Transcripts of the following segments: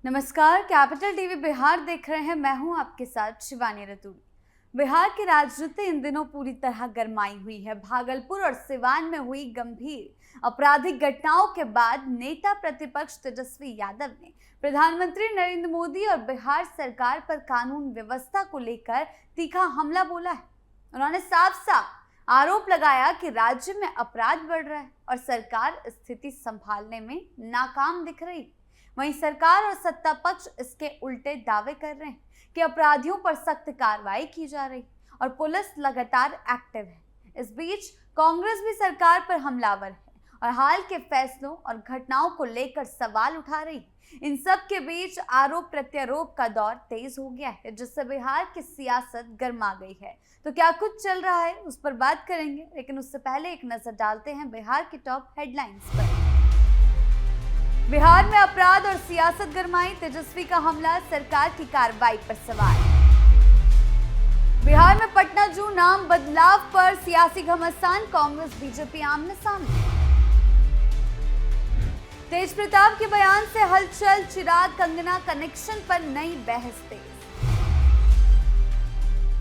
नमस्कार, capital TV Bihar देख रहे हैं। मैं हूं आपके साथ शिवानी रतूड़ी। बिहार की राजनीति इन दिनों पूरी तरह गरमाई हुई है। भागलपुर और सिवान में हुई गंभीर आपराधिक घटनाओं के बाद नेता प्रतिपक्ष तेजस्वी यादव ने प्रधानमंत्री नरेंद्र मोदी और बिहार सरकार पर कानून व्यवस्था को लेकर तीखा हमला बोला है। उन्होंने साफ साफ आरोप लगाया कि राज्य में अपराध बढ़ रहा है और सरकार स्थिति संभालने में नाकाम दिख रही है। वहीं सरकार और सत्ता पक्ष इसके उल्टे दावे कर रहे हैं कि अपराधियों पर सख्त कार्रवाई की जा रही और पुलिस लगातार एक्टिव है। इस बीच कांग्रेस भी सरकार पर हमलावर है और हाल के फैसलों और घटनाओं को लेकर सवाल उठा रही है। इन सब के बीच आरोप प्रत्यारोप का दौर तेज हो गया है, जिससे बिहार की सियासत गर्मा गई है। तो क्या कुछ चल रहा है उस पर बात करेंगे, लेकिन उससे पहले एक नजर डालते हैं बिहार की टॉप हेडलाइंस पर। बिहार में अपराध और सियासत गरमाई, तेजस्वी का हमला, सरकार की कार्रवाई पर सवाल। बिहार में पटना जू नाम बदलाव पर सियासी घमासान, कांग्रेस बीजेपी आमने सामने। तेज प्रताप के बयान से हलचल, चिराग कंगना कनेक्शन पर नई बहस तेज।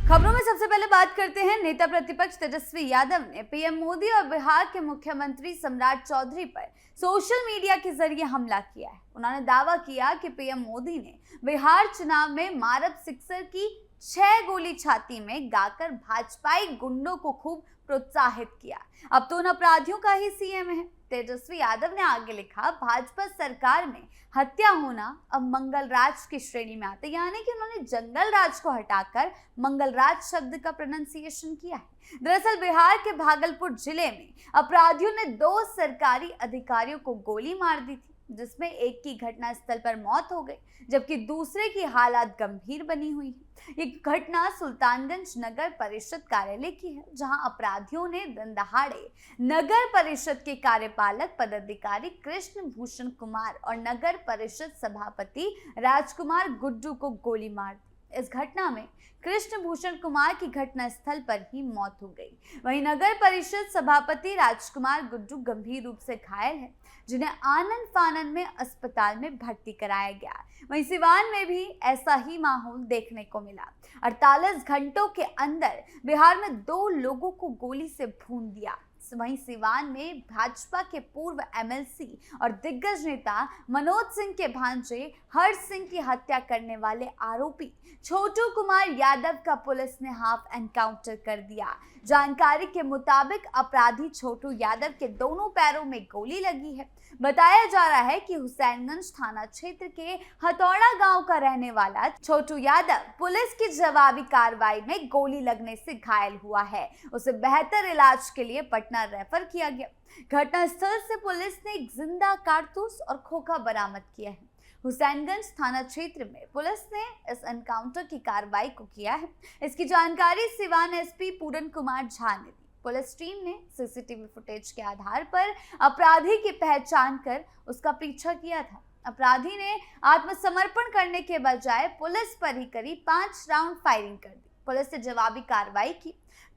खबरों में सबसे पहले बात करते हैं नेता प्रतिपक्ष तेजस्वी यादव ने पीएम मोदी और बिहार के मुख्यमंत्री सम्राट चौधरी पर सोशल मीडिया के जरिए हमला किया है। उन्होंने दावा किया कि पीएम मोदी ने बिहार चुनाव में मारब सिक्सर की 6 गोली छाती में गाकर भाजपाई गुंडों को खूब प्रोत्साहित किया। अब तो उन अपराधियों का ही सीएम है। तेजस्वी यादव ने आगे लिखा, भाजपा सरकार में हत्या होना अब मंगल राज की श्रेणी में आते, यानी कि उन्होंने जंगल राज को हटाकर मंगल राज शब्द का प्रोनाउंसिएशन किया है। दरअसल बिहार के भागलपुर जिले में अपराधियों ने 2 सरकारी अधिकारियों को गोली मार दी थी, जिसमें एक की घटनास्थल पर मौत हो गई, जबकि दूसरे की हालत गंभीर बनी हुई है। ये घटना सुल्तानगंज नगर परिषद कार्यालय की है, जहां अपराधियों ने दिन दहाड़े नगर परिषद के कार्यपालक पदाधिकारी कृष्ण भूषण कुमार और नगर परिषद सभापति राजकुमार गुड्डू को गोली मार दी। इस घटना में कृष्ण भूषण कुमार की घटनास्थल पर ही मौत हो गई। वहीं नगर परिषद सभापति राजकुमार गुड्डू गंभीर रूप से घायल है, जिन्हें आनन फानन में अस्पताल में भर्ती कराया गया। वहीं सिवान में भी ऐसा ही माहौल देखने को मिला। 48 घंटों के अंदर बिहार में 2 लोगों को गोली से भून दिया। वहीं सिवान में भाजपा के पूर्व एमएलसी और दिग्गज नेता मनोज सिंह के भांजे हर्ष सिंह की हत्या करने वाले आरोपी छोटू कुमार यादव का पुलिस ने हाफ एनकाउंटर कर दिया। जानकारी के मुताबिक अपराधी छोटू यादव के दोनों पैरों में गोली लगी है। बताया जा रहा है कि हुसैनगंज थाना क्षेत्र के हथौड़ा गांव का रहने वाला छोटू यादव पुलिस की जवाबी कार्रवाई में गोली लगने से घायल हुआ है। उसे बेहतर इलाज के लिए पटना रेफर किया गया। घटनास्थल से पुलिस ने एक जिंदा कारतूस और खोखा बरामद किया है। हुसैनगंज थाना क्षेत्र में पुलिस ने इस एनकाउंटर की कार्रवाई को किया है। इसकी जानकारी सिवान एसपी पूरन कुमार झा ने दी। पुलिस टीम ने सीसीटीवी फुटेज के आधार पर अपराधी की पहचान कर उसका पीछा किया था। अपराधी ने आत्मसमर्पण करने के बजाय पुलिस पर ही करीब 5 राउंड फायरिंग कर दी। पुलिस ने जवाबी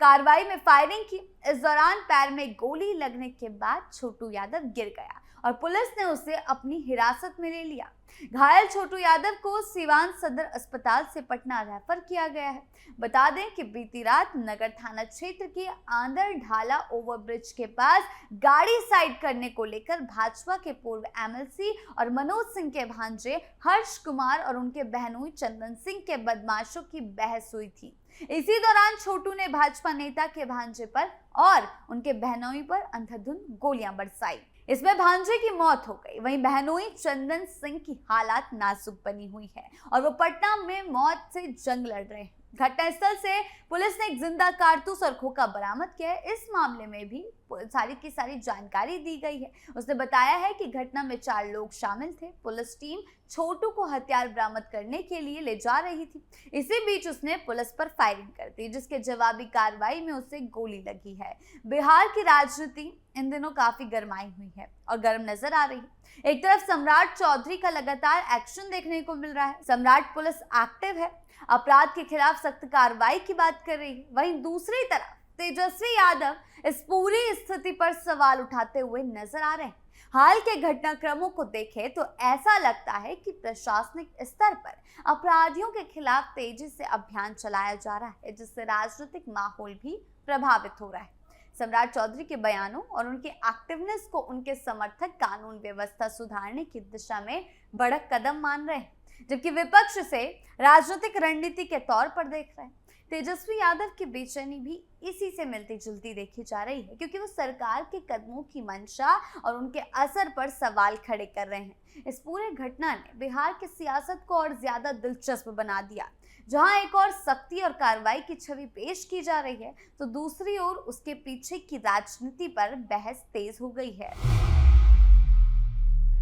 कार्रवाई में फायरिंग की। इस दौरान पैर में गोली लगने के बाद छोटू यादव गिर गया और पुलिस ने उसे अपनी हिरासत में ले लिया। घायल छोटू यादव को सिवान सदर अस्पताल से पटना रेफर किया गया है। बता दें कि बीती रात नगर थाना क्षेत्र के आंदर ढाला ओवरब्रिज के पास गाड़ी साइड करने को लेकर भाजपा के पूर्व एमएलसी और मनोज सिंह के भांजे हर्ष कुमार और उनके बहनोई चंदन सिंह के बदमाशों की बहस हुई थी। इसी दौरान छोटू ने भाजपा नेता के भांजे पर और उनके बहनोई पर अंधाधुंध गोलियां बरसाई। इसमें भांजे की मौत हो गई। वहीं बहनोई चंदन सिंह की हालत नाजुक बनी हुई है और वो पटना में मौत से जंग लड़ रहे हैं। घटनास्थल से पुलिस ने एक जिंदा कारतूस और खोखा बरामद किया है। इस मामले में भी सारी की सारी जानकारी दी गई है। उसने बताया है कि घटना में 4 लोग शामिल थे। पुलिस टीम छोटू को हथियार बरामद करने के लिए ले जा रही थी। इसी बीच उसने पुलिस पर फायरिंग कर दी, जिसके जवाबी कार्रवाई में उसे गोली लगी है। बिहार की राजनीति इन दिनों काफी गरमाई हुई है और गर्म नजर आ रही है। एक तरफ सम्राट चौधरी का लगातार एक्शन देखने को मिल रहा है। सम्राट पुलिस एक्टिव है, अपराध के खिलाफ सख्त कार्रवाई की बात कर रही है। वहीं दूसरी तरफ तेजस्वी यादव इस पूरी स्थिति पर सवाल उठाते हुए नजर आ रहे हैं। हाल के घटनाक्रमों को देखें तो ऐसा लगता है कि प्रशासनिक स्तर पर अपराधियों के खिलाफ तेजी से अभियान चलाया जा रहा है, जिससे राजनीतिक माहौल भी प्रभावित हो रहा है। सम्राट चौधरी के बयानों और उनके एक्टिवनेस को उनके समर्थक कानून व्यवस्था सुधारने की दिशा में बड़ा कदम मान रहे हैं, जबकि विपक्ष से राजनीतिक रणनीति के तौर पर देख रहे हैं। तेजस्वी यादव की बेचैनी भी इसी से मिलती जुलती देखी जा रही है, क्योंकि वो सरकार के कदमों की मंशा और उनके असर पर सवाल खड़े कर रहे हैं। इस पूरे घटना ने बिहार की सियासत को और ज्यादा दिलचस्प बना दिया। जहां एक और सख्ती और कार्रवाई की छवि पेश की जा रही है, तो दूसरी ओर उसके पीछे की राजनीति पर बहस तेज हो गई है।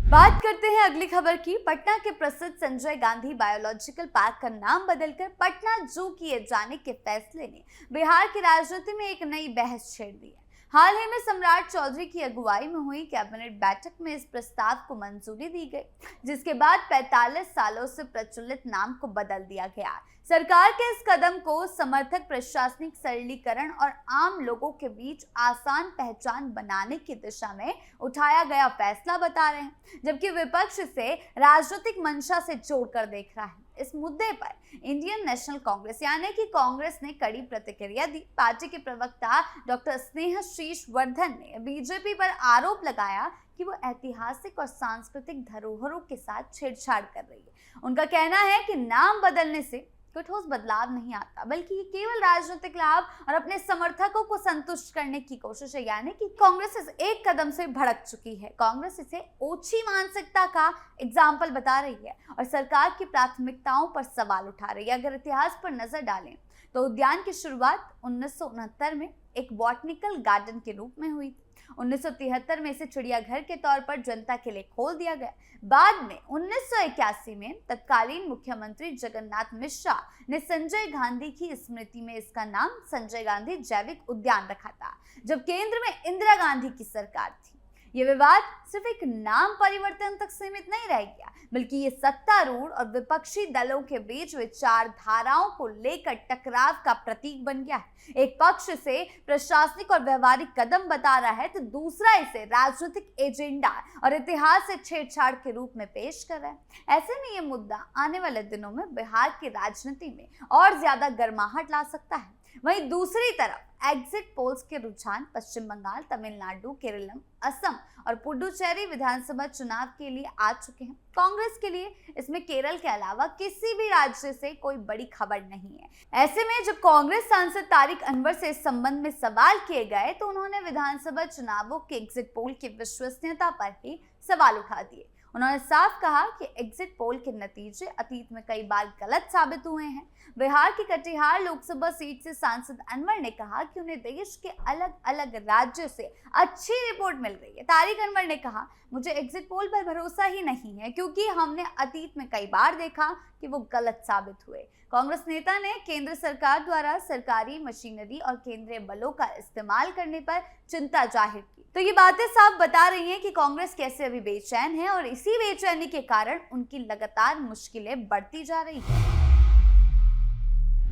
बात करते हैं अगली खबर की। पटना के प्रसिद्ध संजय गांधी बायोलॉजिकल पार्क का नाम बदलकर पटना जू किए जाने के फैसले ने बिहार की राजनीति में एक नई बहस छेड़ दी है। हाल ही में सम्राट चौधरी की अगुवाई में हुई कैबिनेट बैठक में इस प्रस्ताव को मंजूरी दी गई, जिसके बाद 45 सालों से प्रचलित नाम को बदल दिया गया। सरकार के इस कदम को समर्थक प्रशासनिक सरलीकरण और आम लोगों के बीच आसान पहचान बनाने की दिशा में उठाया गया फैसला बता रहे हैं, जबकि विपक्ष से राजनीतिक मंशा से जोड़कर देख रहा है। इस मुद्दे पर इंडियन नेशनल कांग्रेस यानी कि कांग्रेस ने कड़ी प्रतिक्रिया दी। पार्टी के प्रवक्ता डॉक्टर स्नेहशीष वर्धन ने बीजेपी पर आरोप लगाया कि वो ऐतिहासिक और सांस्कृतिक धरोहरों के साथ छेड़छाड़ कर रही है। उनका कहना है कि नाम बदलने से कोई ठोस बदलाव नहीं आता, बल्कि ये केवल राजनीतिक लाभ और अपने समर्थकों को संतुष्ट करने की कोशिश है। यानी कि कांग्रेस इस एक कदम से भड़क चुकी है। कांग्रेस इसे ओछी मानसिकता का एग्जाम्पल बता रही है और सरकार की प्राथमिकताओं पर सवाल उठा रही है। अगर इतिहास पर नजर डालें तो उद्यान की शुरुआत 1969 में एक बॉटनिकल गार्डन के रूप में हुई थी। 1973 में इसे चिड़ियाघर के तौर पर जनता के लिए खोल दिया गया। बाद में 1981 में तत्कालीन मुख्यमंत्री जगन्नाथ मिश्रा ने संजय गांधी की स्मृति में इसका नाम संजय गांधी जैविक उद्यान रखा था, जब केंद्र में इंदिरा गांधी की सरकार थी। ये विवाद सिर्फ एक नाम परिवर्तन तक सीमित नहीं रह गया, बल्कि ये सत्तारूढ़ और विपक्षी दलों के बीच विचारधाराओं को लेकर टकराव का प्रतीक बन गया है। एक पक्ष से प्रशासनिक और व्यवहारिक कदम बता रहा है, तो दूसरा इसे राजनीतिक एजेंडा और इतिहास से छेड़छाड़ के रूप में पेश कर रहा है। ऐसे में ये मुद्दा आने वाले दिनों में बिहार की राजनीति में और ज्यादा गर्माहट ला सकता है। वहीं दूसरी तरफ एग्जिट पोल्स के रुझान पश्चिम बंगाल, तमिलनाडु, केरलम, असम और पुडुचेरी विधानसभा चुनाव के लिए आ चुके हैं। कांग्रेस के लिए इसमें केरल के अलावा किसी भी राज्य से कोई बड़ी खबर नहीं है। ऐसे में जब कांग्रेस सांसद तारिक अनवर से इस संबंध में सवाल किए गए, तो उन्होंने विधानसभा चुनावों के एग्जिट पोल की विश्वसनीयता पर ही सवाल उठा दिए। उन्होंने साफ कहा कि एग्जिट पोल के नतीजे अतीत में कई बार गलत साबित हुए हैं। बिहार की कटिहार लोकसभा सीट से सांसद अनवर ने कहा कि उन्हें देश के अलग अलग राज्यों से अच्छी रिपोर्ट मिल रही है। तारिक अनवर ने कहा, मुझे एग्जिट पोल पर भरोसा ही नहीं है, क्योंकि हमने अतीत में कई बार देखा कि वो गलत साबित हुए। कांग्रेस नेता ने केंद्र सरकार द्वारा सरकारी मशीनरी और केंद्रीय बलों का इस्तेमाल करने पर चिंता जाहिर की। तो ये बातें साफ बता रही हैं कि कांग्रेस कैसे अभी बेचैन है और इसी बेचैनी के कारण उनकी लगातार मुश्किलें बढ़ती जा रही हैं।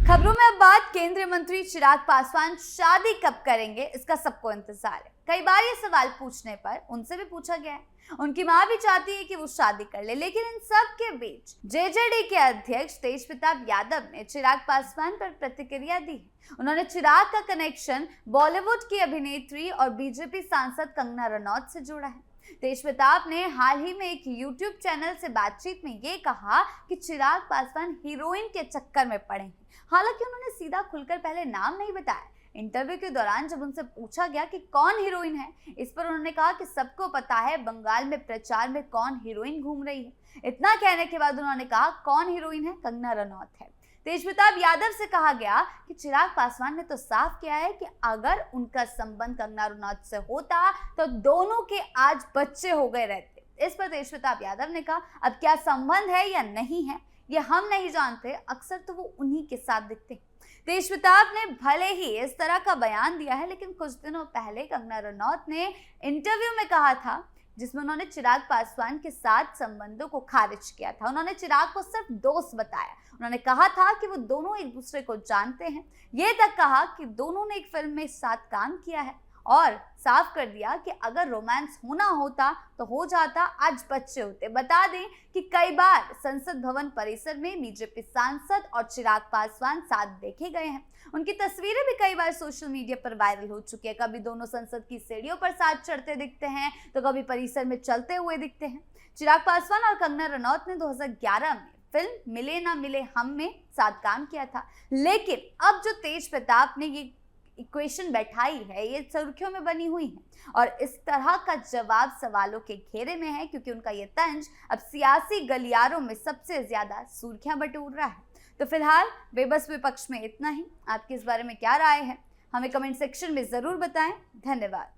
खबरों में अब बात केंद्रीय मंत्री चिराग पासवान शादी कब करेंगे, इसका सबको इंतजार है। कई बार ये सवाल पूछने पर उनसे भी पूछा गया है। उनकी मां भी चाहती है कि वो शादी कर ले, लेकिन इन सब के बीच जेजेडी के अध्यक्ष तेजप्रताप यादव ने चिराग पासवान पर प्रतिक्रिया दी। उन्होंने चिराग का कनेक्शन बॉलीवुड की अभिनेत्री और बीजेपी सांसद कंगना रनौत से जोड़ा है। तेजप्रताप ने हाल ही में एक YouTube चैनल से बातचीत में ये कहा कि चिराग पासवान हीरोइन के चक्कर में पड़े हैं। हालांकि उन्होंने सीधा खुलकर पहले नाम नहीं बताया। इंटरव्यू के दौरान जब उनसे पूछा गया कि कौन हीरोइन है, इस पर उन्होंने कहा कि सबको पता है बंगाल में प्रचार में कौन हीरोइन घूम रही है। इतना कहने के बाद उन्होंने कहा, कौन हीरोइन है? कंगना रनौत है। तेजप्रताप यादव से कहा गया कि चिराग पासवान ने तो साफ किया है कि अगर उनका संबंध कंगना रनौत से होता तो दोनों के आज बच्चे हो गए रहते। इस पर तेजप्रताप यादव ने कहा, अब क्या संबंध है या नहीं है ये हम नहीं जानते, अक्सर तो वो उन्हीं के साथ दिखते। तेजप्रताप ने भले ही इस तरह का बयान दिया है, लेकिन कुछ दिनों पहले कंगना रनौत ने इंटरव्यू में कहा था जिसमें उन्होंने चिराग पासवान के साथ संबंधों को खारिज किया था। उन्होंने चिराग को सिर्फ दोस्त बताया। उन्होंने कहा था कि वो दोनों एक दूसरे को जानते हैं। ये तक कहा कि दोनों ने एक फिल्म में साथ काम किया है और साफ कर दिया कि अगर रोमांस होना होता तो हो जाता, आज बच्चे होते। बता दें कि कई बार संसद भवन परिसर में बीजेपी सांसद और चिराग पासवान साथ देखे गए हैं। उनकी तस्वीरें भी कई बार सोशल मीडिया पर वायरल हो चुकी है। कभी दोनों संसद की सीढ़ियों पर साथ चढ़ते दिखते हैं तो कभी परिसर में चलते हुए दिखते हैं। चिराग पासवान और कंगना रनौत ने 2011 में फिल्म मिले ना मिले हम में साथ काम किया था, लेकिन अब जो तेज प्रताप ने ये इक्वेशन बैठाई है, ये सुर्खियों में बनी हुई है और इस तरह का जवाब सवालों के घेरे में है, क्योंकि उनका ये तंज अब सियासी गलियारों में सबसे ज्यादा सुर्खियां बटोर रहा है। तो फिलहाल बेबस विपक्ष में इतना ही। आपकी इस बारे में क्या राय है, हमें कमेंट सेक्शन में जरूर बताएं। धन्यवाद।